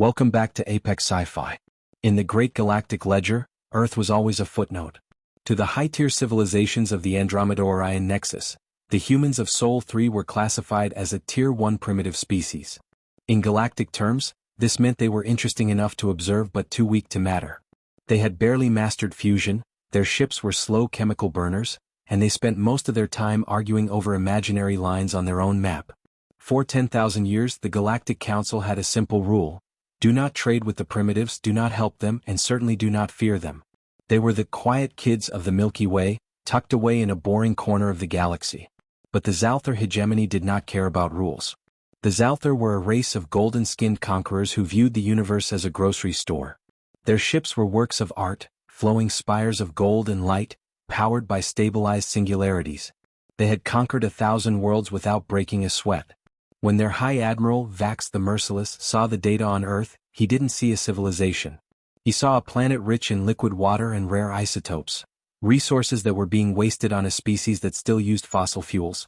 Welcome back to Apex Sci-Fi. In the Great Galactic Ledger, Earth was always a footnote. To the high-tier civilizations of the Andromeda-Orion Nexus, the humans of Sol 3 were classified as a Tier 1 primitive species. In galactic terms, this meant they were interesting enough to observe but too weak to matter. They had barely mastered fusion, their ships were slow chemical burners, and they spent most of their time arguing over imaginary lines on their own map. For 10,000 years, the Galactic Council had a simple rule: do not trade with the primitives, do not help them, and certainly do not fear them. They were the quiet kids of the Milky Way, tucked away in a boring corner of the galaxy. But the Zalthar hegemony did not care about rules. The Zalthar were a race of golden-skinned conquerors who viewed the universe as a grocery store. Their ships were works of art, flowing spires of gold and light, powered by stabilized singularities. They had conquered 1,000 worlds without breaking a sweat. When their High Admiral, Vax the Merciless, saw the data on Earth, he didn't see a civilization. He saw a planet rich in liquid water and rare isotopes, resources that were being wasted on a species that still used fossil fuels.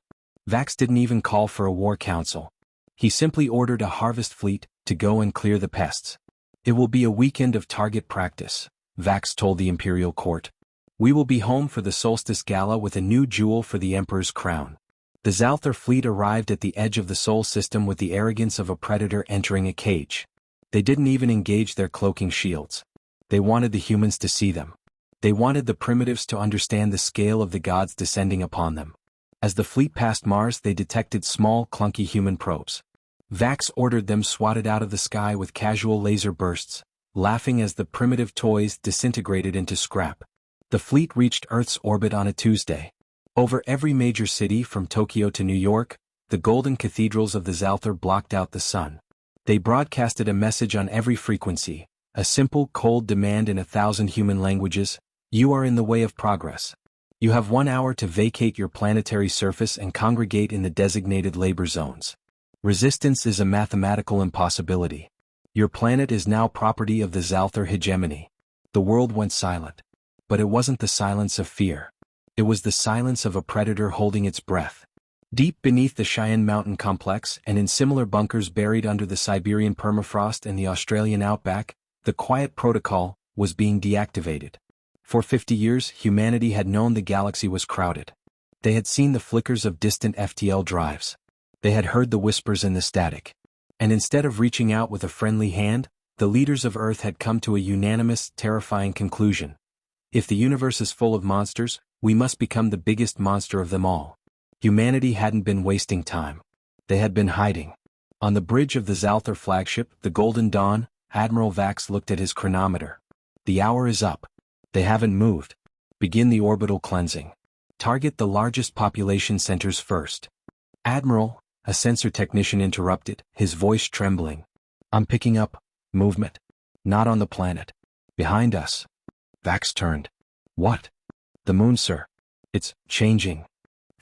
Vax didn't even call for a war council. He simply ordered a harvest fleet to go and clear the pests. "It will be a weekend of target practice," Vax told the Imperial Court. "We will be home for the Solstice Gala with a new jewel for the Emperor's crown." The Zalthar fleet arrived at the edge of the Sol system with the arrogance of a predator entering a cage. They didn't even engage their cloaking shields. They wanted the humans to see them. They wanted the primitives to understand the scale of the gods descending upon them. As the fleet passed Mars, they detected small, clunky human probes. Vax ordered them swatted out of the sky with casual laser bursts, laughing as the primitive toys disintegrated into scrap. The fleet reached Earth's orbit on a Tuesday. Over every major city from Tokyo to New York, the golden cathedrals of the Zalthar blocked out the sun. They broadcasted a message on every frequency, a simple, cold demand in 1,000 human languages: you are in the way of progress. You have 1 hour to vacate your planetary surface and congregate in the designated labor zones. Resistance is a mathematical impossibility. Your planet is now property of the Zalthar hegemony. The world went silent. But it wasn't the silence of fear. It was the silence of a predator holding its breath. Deep beneath the Cheyenne Mountain complex and in similar bunkers buried under the Siberian permafrost and the Australian outback, the quiet protocol was being deactivated. For 50 years, humanity had known the galaxy was crowded. They had seen the flickers of distant FTL drives. They had heard the whispers in the static. And instead of reaching out with a friendly hand, the leaders of Earth had come to a unanimous, terrifying conclusion. If the universe is full of monsters, we must become the biggest monster of them all. Humanity hadn't been wasting time. They had been hiding. On the bridge of the Zalthar flagship, the Golden Dawn, Admiral Vax looked at his chronometer. The hour is up. They haven't moved. Begin the orbital cleansing. Target the largest population centers first. "Admiral," a sensor technician interrupted, his voice trembling. "I'm picking up movement. Not on the planet. Behind us." Vax turned. "What?" "The moon, sir. It's changing."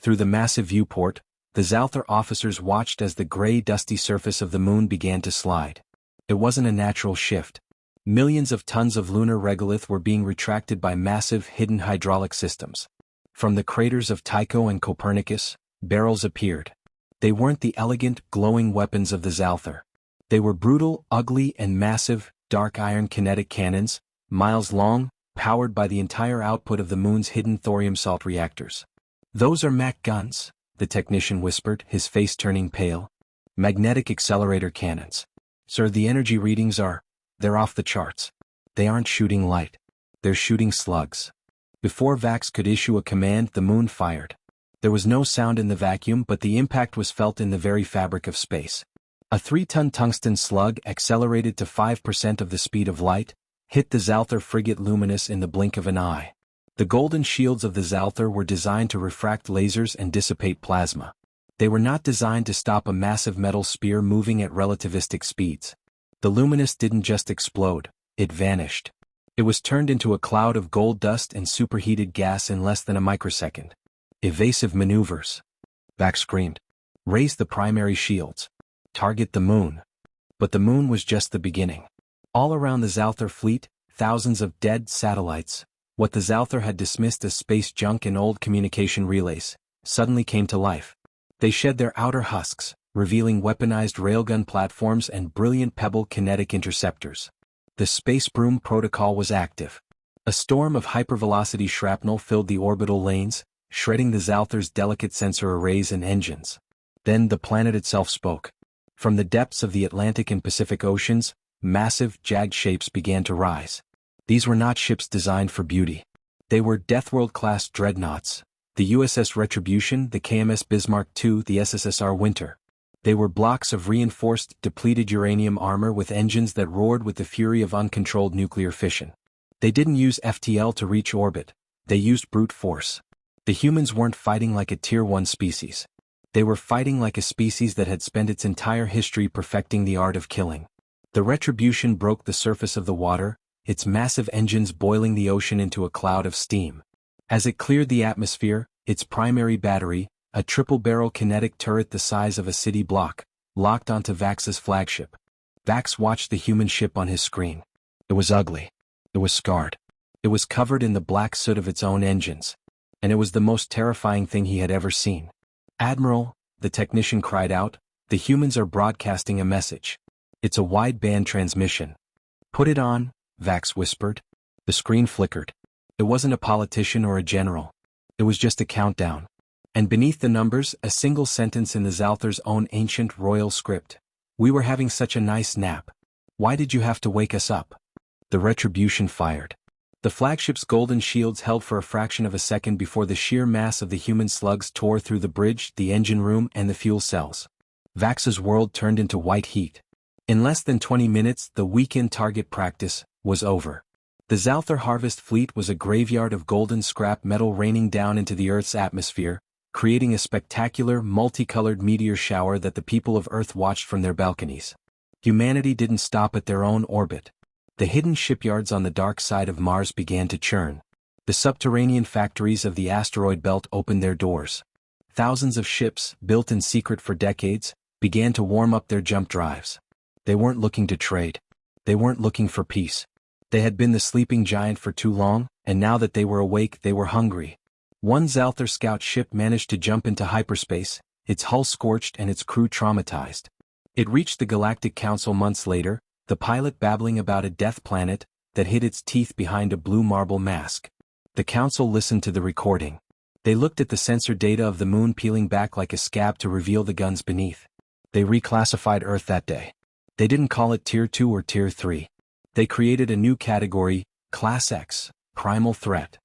Through the massive viewport, the Zalthar officers watched as the gray, dusty surface of the moon began to slide. It wasn't a natural shift. Millions of tons of lunar regolith were being retracted by massive, hidden hydraulic systems. From the craters of Tycho and Copernicus, barrels appeared. They weren't the elegant, glowing weapons of the Zalthar. They were brutal, ugly, and massive, dark iron kinetic cannons, miles long, powered by the entire output of the moon's hidden thorium salt reactors. "Those are Mach guns," the technician whispered, his face turning pale. "Magnetic accelerator cannons. Sir, the energy readings they're off the charts. They aren't shooting light. They're shooting slugs." Before Vax could issue a command, the moon fired. There was no sound in the vacuum, but the impact was felt in the very fabric of space. A 3-ton tungsten slug, accelerated to 5% of the speed of light, hit the Zalthar frigate Luminous in the blink of an eye. The golden shields of the Zalthar were designed to refract lasers and dissipate plasma. They were not designed to stop a massive metal spear moving at relativistic speeds. The Luminous didn't just explode, it vanished. It was turned into a cloud of gold dust and superheated gas in less than a microsecond. "Evasive maneuvers," Vax screamed. "Raise the primary shields. Target the moon." But the moon was just the beginning. All around the Zalthar fleet, thousands of dead satellites, what the Zalthar had dismissed as space junk and old communication relays, suddenly came to life. They shed their outer husks, revealing weaponized railgun platforms and brilliant pebble kinetic interceptors. The Space Broom protocol was active. A storm of hypervelocity shrapnel filled the orbital lanes, shredding the Zalthar's delicate sensor arrays and engines. Then the planet itself spoke. From the depths of the Atlantic and Pacific Oceans, massive, jagged shapes began to rise. These were not ships designed for beauty. They were Deathworld-class dreadnoughts, the USS Retribution, the KMS Bismarck II, the SSSR Winter. They were blocks of reinforced, depleted uranium armor with engines that roared with the fury of uncontrolled nuclear fission. They didn't use FTL to reach orbit. They used brute force. The humans weren't fighting like a Tier 1 species. They were fighting like a species that had spent its entire history perfecting the art of killing. The Retribution broke the surface of the water, its massive engines boiling the ocean into a cloud of steam. As it cleared the atmosphere, its primary battery, a triple-barrel kinetic turret the size of a city block, locked onto Vax's flagship. Vax watched the human ship on his screen. It was ugly. It was scarred. It was covered in the black soot of its own engines. And it was the most terrifying thing he had ever seen. "Admiral," the technician cried out, "the humans are broadcasting a message. It's a wideband transmission." "Put it on," Vax whispered. The screen flickered. It wasn't a politician or a general. It was just a countdown. And beneath the numbers, a single sentence in the Zalthar's own ancient royal script. "We were having such a nice nap. Why did you have to wake us up?" The Retribution fired. The flagship's golden shields held for a fraction of a second before the sheer mass of the human slugs tore through the bridge, the engine room, and the fuel cells. Vax's world turned into white heat. In less than 20 minutes, the weekend target practice was over. The Zalthar Harvest Fleet was a graveyard of golden scrap metal raining down into the Earth's atmosphere, creating a spectacular, multicolored meteor shower that the people of Earth watched from their balconies. Humanity didn't stop at their own orbit. The hidden shipyards on the dark side of Mars began to churn. The subterranean factories of the asteroid belt opened their doors. Thousands of ships, built in secret for decades, began to warm up their jump drives. They weren't looking to trade. They weren't looking for peace. They had been the sleeping giant for too long, and now that they were awake, they were hungry. One Zalthar scout ship managed to jump into hyperspace, its hull scorched and its crew traumatized. It reached the Galactic Council months later, the pilot babbling about a death planet that hid its teeth behind a blue marble mask. The council listened to the recording. They looked at the sensor data of the moon peeling back like a scab to reveal the guns beneath. They reclassified Earth that day. They didn't call it Tier 2 or Tier 3. They created a new category, Class X, Primal Threat.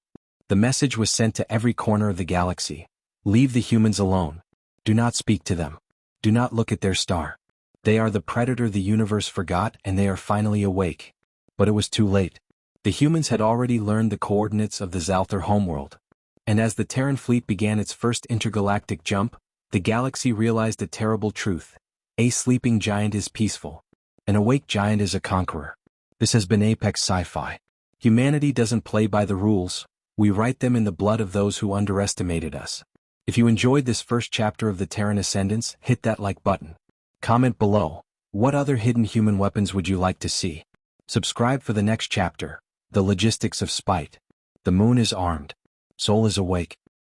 The message was sent to every corner of the galaxy. Leave the humans alone. Do not speak to them. Do not look at their star. They are the predator the universe forgot, and they are finally awake. But it was too late. The humans had already learned the coordinates of the Zalthar homeworld. And as the Terran fleet began its first intergalactic jump, the galaxy realized a terrible truth. A sleeping giant is peaceful. An awake giant is a conqueror. This has been Apex Sci-Fi. Humanity doesn't play by the rules. We write them in the blood of those who underestimated us. If you enjoyed this first chapter of the Terran Ascendance, hit that like button. Comment below. What other hidden human weapons would you like to see? Subscribe for the next chapter. The Logistics of Spite. The moon is armed. Soul is awake.